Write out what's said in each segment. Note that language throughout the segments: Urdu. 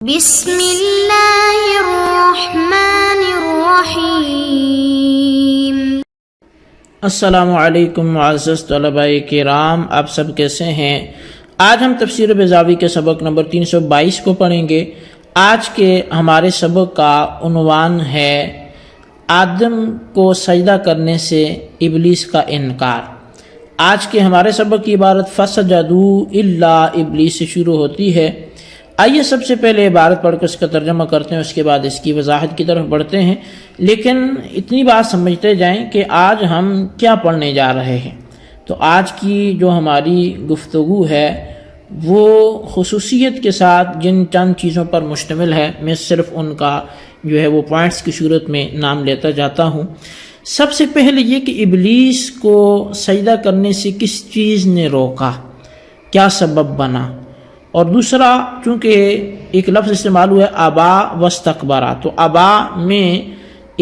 بسم اللہ الرحمن الرحیم۔ السلام علیکم معزز طلباء کرام، آپ سب کیسے ہیں؟ آج ہم تفسیر بیضاوی کے سبق نمبر 322 کو پڑھیں گے۔ آج کے ہمارے سبق کا عنوان ہے آدم کو سجدہ کرنے سے ابلیس کا انکار۔ آج کے ہمارے سبق کی عبارت فسجدوا الا ابلیس سے شروع ہوتی ہے۔ آئیے سب سے پہلے عبارت پڑھ کے اس کا ترجمہ کرتے ہیں، اس کے بعد اس کی وضاحت کی طرف بڑھتے ہیں۔ لیکن اتنی بات سمجھتے جائیں کہ آج ہم کیا پڑھنے جا رہے ہیں۔ تو آج کی جو ہماری گفتگو ہے وہ خصوصیت کے ساتھ جن چند چیزوں پر مشتمل ہے، میں صرف ان کا جو ہے وہ پوائنٹس کی صورت میں نام لیتا جاتا ہوں۔ سب سے پہلے یہ کہ ابلیس کو سجدہ کرنے سے کس چیز نے روکا، کیا سبب بنا، اور دوسرا چونکہ ایک لفظ استعمال ہوا ہے ابا واستکبرا، تو ابا میں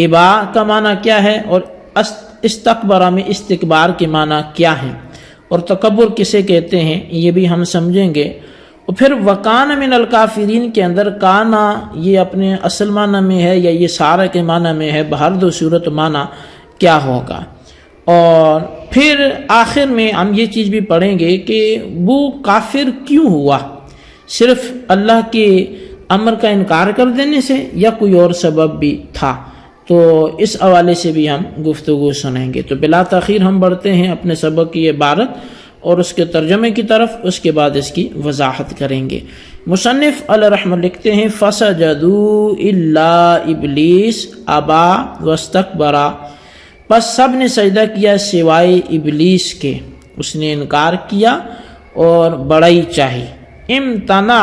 ابا کا معنی کیا ہے اور استکبرا میں استکبار کے معنی کیا ہے، اور تکبر کسے کہتے ہیں یہ بھی ہم سمجھیں گے۔ اور پھر وکان من الکافرین کے اندر کانا یہ اپنے اصل معنی میں ہے یا یہ سارا کے معنی میں ہے، بہر دو صورت معنی کیا ہوگا۔ اور پھر آخر میں ہم یہ چیز بھی پڑھیں گے کہ وہ کافر کیوں ہوا، صرف اللہ کے امر کا انکار کر دینے سے یا کوئی اور سبب بھی تھا۔ تو اس حوالے سے بھی ہم گفتگو سنیں گے۔ تو بلا تاخیر ہم بڑھتے ہیں اپنے سبق کی عبارت اور اس کے ترجمے کی طرف، اس کے بعد اس کی وضاحت کریں گے۔ مصنف علیہ رحمہ لکھتے ہیں فسجدوا الا ابلیس ابا واستکبرا، پس سب نے سجدہ کیا سوائے ابلیس کے، اس نے انکار کیا اور بڑائی چاہی۔ امتنع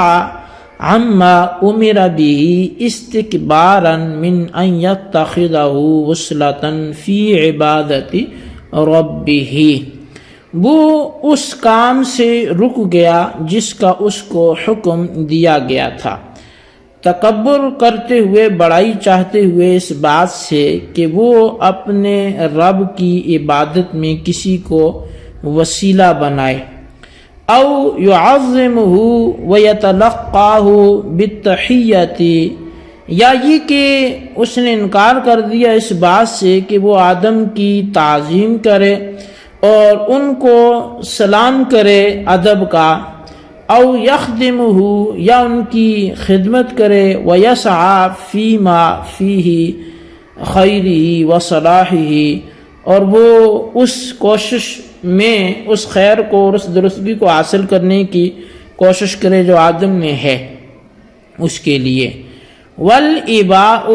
عما امر به استکبارا من ان یتخذه وصلة فی عبادت ربه، وہ اس کام سے رک گیا جس کا اس کو حکم دیا گیا تھا، تکبر کرتے ہوئے، بڑائی چاہتے ہوئے اس بات سے کہ وہ اپنے رب کی عبادت میں کسی کو وسیلہ بنائے، او یعظمہ ویتلقاہ بالتحیۃ، یا یہ کہ اس نے انکار کر دیا اس بات سے کہ وہ آدم کی تعظیم کرے اور ان کو سلام کرے ادب کا، او یخدمہ، یا ان کی خدمت کرے، ویسعی فیما فیہ خیرہ وصلاحہ، اور وہ اس کوشش میں اس خیر کو اور اس درستگی کو حاصل کرنے کی کوشش کرے جو آدم میں ہے اس کے لیے۔ والاباء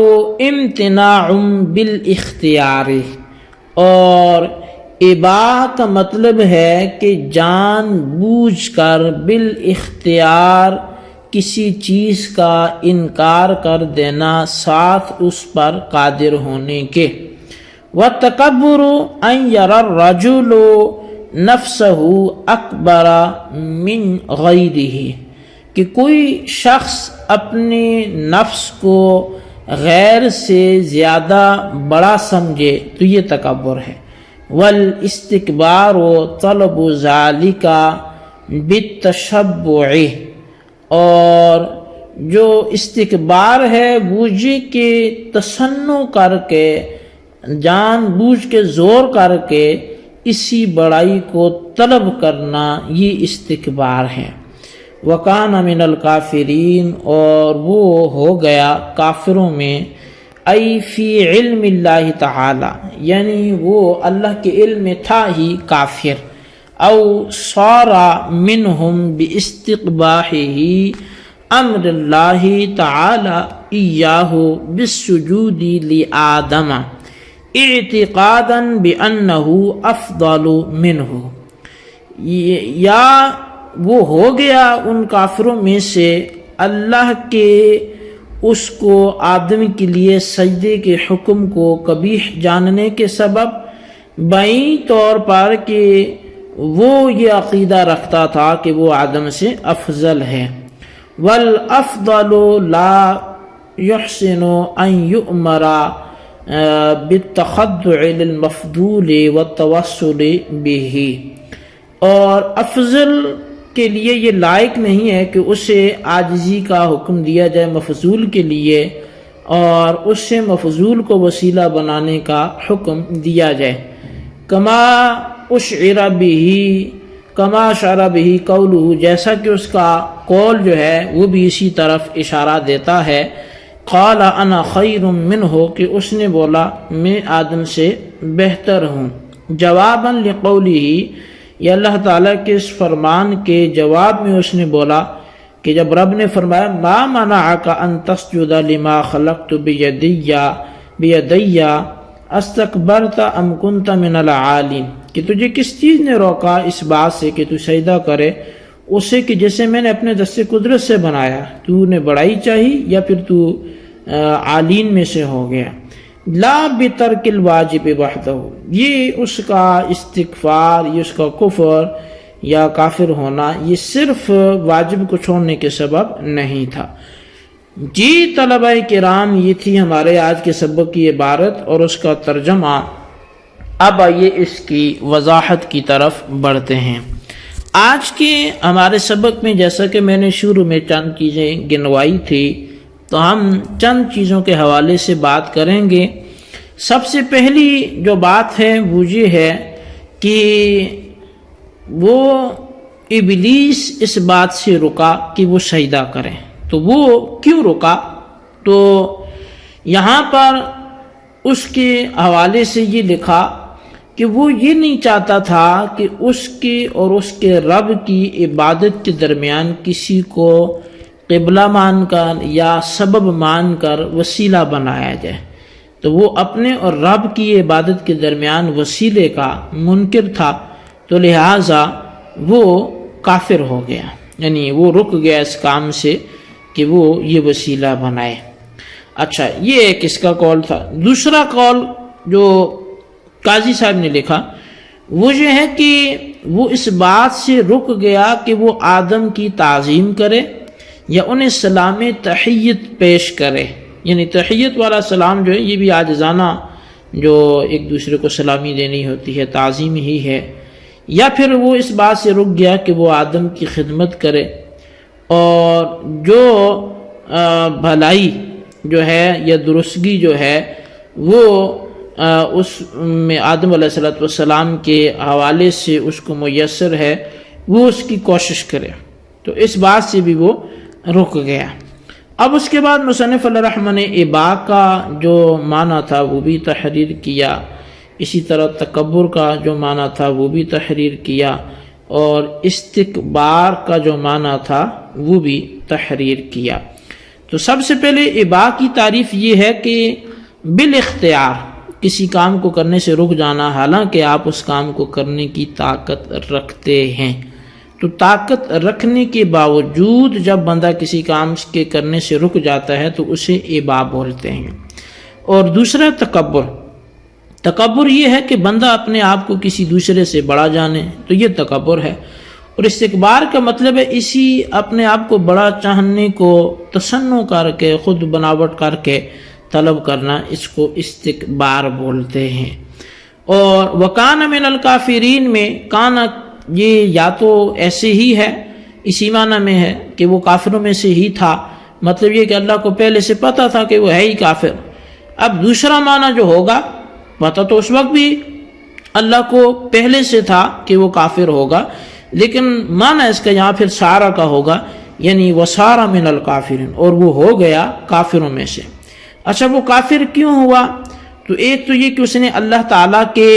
امتناع بالاختیار، اور اباء کا مطلب ہے کہ جان بوجھ کر بالاختیار کسی چیز کا انکار کر دینا ساتھ اس پر قادر ہونے کے۔ وَالتَّكَبُّرُ أَن يَرَى الرَّجُلُ نَفْسَهُ أَكْبَرَ مِنْ غَيْرِهِ، کہ کوئی شخص اپنے نفس کو غیر سے زیادہ بڑا سمجھے تو یہ تکبر ہے۔ وَالْإِسْتِكْبَارُ طَلَبُ ذَلِكَ بِالتَّشَبُّعِ، اور جو استکبار ہے وہ یہ کہ تصنع کر کے، جان بوجھ کے، زور کر کے اسی بڑائی کو طلب کرنا، یہ استکبار ہے۔ وَكَانَ مِنَ الْكَافِرِينَ، اور وہ ہو گیا کافروں میں، ای فی علم اللہ تعالی، یعنی وہ اللہ کے علم میں تھا ہی کافر، او صار منہم باستقباحہ امر اللہ تعالی ایاہ بالسجود لآدم اعتقادا بانہ افضل منہ، یا وہ ہو گیا ان کافروں میں سے اللہ کے اس کو آدم کے لیے سجدے کے حکم کو قبیح جاننے کے سبب، بائیں طور پر کہ وہ یہ عقیدہ رکھتا تھا کہ وہ آدم سے افضل ہے۔ والافضل لا يحسن ان يؤمر بالتخضع للمفضول والتوسل به، اور افضل کے لیے یہ لائق نہیں ہے کہ اسے عاجزی کا حکم دیا جائے مفضول کے لیے اور اس سے مفضول کو وسیلہ بنانے کا حکم دیا جائے۔ کما اشعر بہ، کما اشار بہ قولہ، جیسا کہ اس کا قول جو ہے وہ بھی اسی طرف اشارہ دیتا ہے۔ قال انا خیر منہ، کہ اس نے بولا میں آدم سے بہتر ہوں۔ جوابا لقولہ، یہ اللہ تعالیٰ کے اس فرمان کے جواب میں اس نے بولا کہ جب رب نے فرمایا ما منعک ان تسجد لما خلقت بیدی استکبرت ام کنت من العالین، کہ تجھے کس چیز نے روکا اس بات سے کہ تو سجدہ کرے اسے کہ جیسے میں نے اپنے دست قدرت سے بنایا، تو نے بڑائی چاہی یا پھر تو عالین میں سے ہو گیا۔ لا بترک الواجب وحدہ، یہ اس کا استغفار، یہ اس کا کفر یا کافر ہونا یہ صرف واجب کو چھوڑنے کے سبب نہیں تھا۔ جی طلبہ کرام، یہ تھی ہمارے آج کے سبق کی عبارت اور اس کا ترجمہ۔ اب آئیے اس کی وضاحت کی طرف بڑھتے ہیں۔ آج کے ہمارے سبق میں جیسا کہ میں نے شروع میں چند چیزیں گنوائی تھی، تو ہم چند چیزوں کے حوالے سے بات کریں گے۔ سب سے پہلی جو بات ہے وہ یہ ہے کہ وہ ابلیس اس بات سے رکا کہ وہ سجدہ کریں، تو وہ کیوں رکا؟ تو یہاں پر اس کے حوالے سے یہ لکھا کہ وہ یہ نہیں چاہتا تھا کہ اس کی اور اس کے رب کی عبادت کے درمیان کسی کو قبلہ مان کر یا سبب مان کر وسیلہ بنایا جائے، تو وہ اپنے اور رب کی عبادت کے درمیان وسیلے کا منکر تھا، تو لہٰذا وہ کافر ہو گیا، یعنی وہ رک گیا اس کام سے کہ وہ یہ وسیلہ بنائے۔ اچھا، یہ ایک اس کا قول تھا۔ دوسرا قول جو قاضی صاحب نے لکھا وہ یہ ہے کہ وہ اس بات سے رک گیا کہ وہ آدم کی تعظیم کرے یا انہیں سلام تحیت پیش کرے، یعنی تحیت والا سلام جو ہے یہ بھی عاجزانہ جو ایک دوسرے کو سلامی دینی ہوتی ہے، تعظیم ہی ہے، یا پھر وہ اس بات سے رک گیا کہ وہ آدم کی خدمت کرے اور جو بھلائی جو ہے یا درستگی جو ہے وہ اس میں آدم علیہ السلام کے حوالے سے اس کو میسر ہے وہ اس کی کوشش کرے، تو اس بات سے بھی وہ رک گیا۔ اب اس کے بعد مصنف علیہ الرحمہ نے ابا کا جو معنی تھا وہ بھی تحریر کیا، اسی طرح تکبر کا جو معنی تھا وہ بھی تحریر کیا، اور استکبار کا جو معنی تھا وہ بھی تحریر کیا۔ تو سب سے پہلے ابا کی تعریف یہ ہے کہ بالاختیار کسی کام کو کرنے سے رک جانا، حالانکہ آپ اس کام کو کرنے کی طاقت رکھتے ہیں، تو طاقت رکھنے کے باوجود جب بندہ کسی کام کے کرنے سے رک جاتا ہے تو اسے ابا بولتے ہیں۔ اور دوسرا تکبر، تکبر یہ ہے کہ بندہ اپنے آپ کو کسی دوسرے سے بڑا جانے، تو یہ تکبر ہے۔ اور استکبار کا مطلب ہے اسی اپنے آپ کو بڑا چاہنے کو تصنع کر کے، خود بناوٹ کر کے طلب کرنا، اس کو استکبار بولتے ہیں۔ اور وکان من الکافرین میں کانا یہ یا تو ایسے ہی ہے، اسی معنی میں ہے کہ وہ کافروں میں سے ہی تھا، مطلب یہ کہ اللہ کو پہلے سے پتہ تھا کہ وہ ہے ہی کافر۔ اب دوسرا معنی جو ہوگا، پتہ تو اس وقت بھی اللہ کو پہلے سے تھا کہ وہ کافر ہوگا، لیکن معنی اس کا یہاں پھر سارا کا ہوگا، یعنی وسارا من الکافرین، اور وہ ہو گیا کافروں میں سے۔ اچھا، وہ کافر کیوں ہوا؟ تو ایک تو یہ کہ اس نے اللہ تعالیٰ کے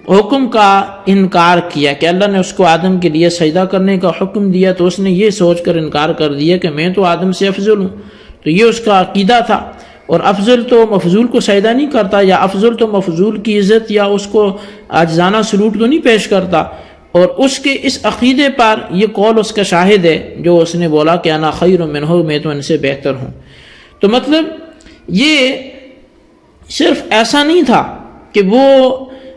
حکم کا انکار کیا کہ اللہ نے اس کو آدم کے لیے سجدہ کرنے کا حکم دیا، تو اس نے یہ سوچ کر انکار کر دیا کہ میں تو آدم سے افضل ہوں، تو یہ اس کا عقیدہ تھا۔ اور افضل تو مفضول کو سجدہ نہیں کرتا، یا افضل تو مفضول کی عزت یا اس کو عاجزانہ سلوک تو نہیں پیش کرتا، اور اس کے اس عقیدے پر یہ قول اس کا شاہد ہے جو اس نے بولا کہ انا خیر منہ، میں تو ان سے بہتر ہوں۔ تو مطلب یہ صرف ایسا نہیں تھا کہ وہ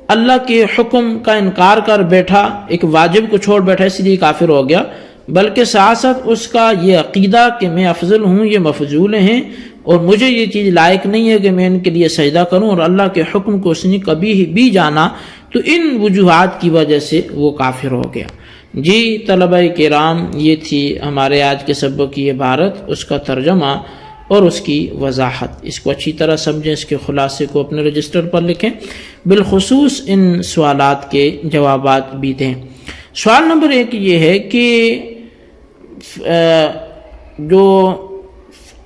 اللہ کے حکم کا انکار کر بیٹھا، ایک واجب کو چھوڑ بیٹھا اس لیے کافر ہو گیا، بلکہ ساتھ ساتھ اس کا یہ عقیدہ کہ میں افضل ہوں، یہ مفضول ہیں، اور مجھے یہ چیز لائق نہیں ہے کہ میں ان کے لیے سجدہ کروں، اور اللہ کے حکم کو اس نے کبھی بھی جانا، تو ان وجوہات کی وجہ سے وہ کافر ہو گیا۔ جی طلبہ کرام، یہ تھی ہمارے آج کے سبق کی عبارت، اس کا ترجمہ اور اس کی وضاحت۔ اس کو اچھی طرح سمجھیں، اس کے خلاصے کو اپنے رجسٹر پر لکھیں، بالخصوص ان سوالات کے جوابات بھی دیں۔ سوال نمبر 1 یہ ہے کہ جو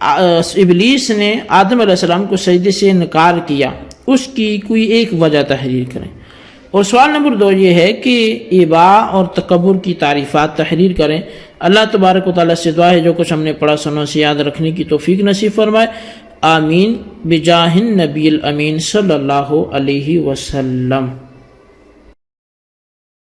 ابلیس نے آدم علیہ السلام کو سجدے سے انکار کیا، اس کی کوئی ایک وجہ تحریر کریں۔ اور سوال نمبر 2 یہ ہے کہ ابا اور تکبر کی تعریفات تحریر کریں۔ اللہ تبارک و تعالیٰ سے دعا ہے جو کچھ ہم نے پڑھا سنا سے یاد رکھنے کی توفیق نصیب فرمائے، آمین بجاہ النبی الامین صلی اللہ علیہ وسلم۔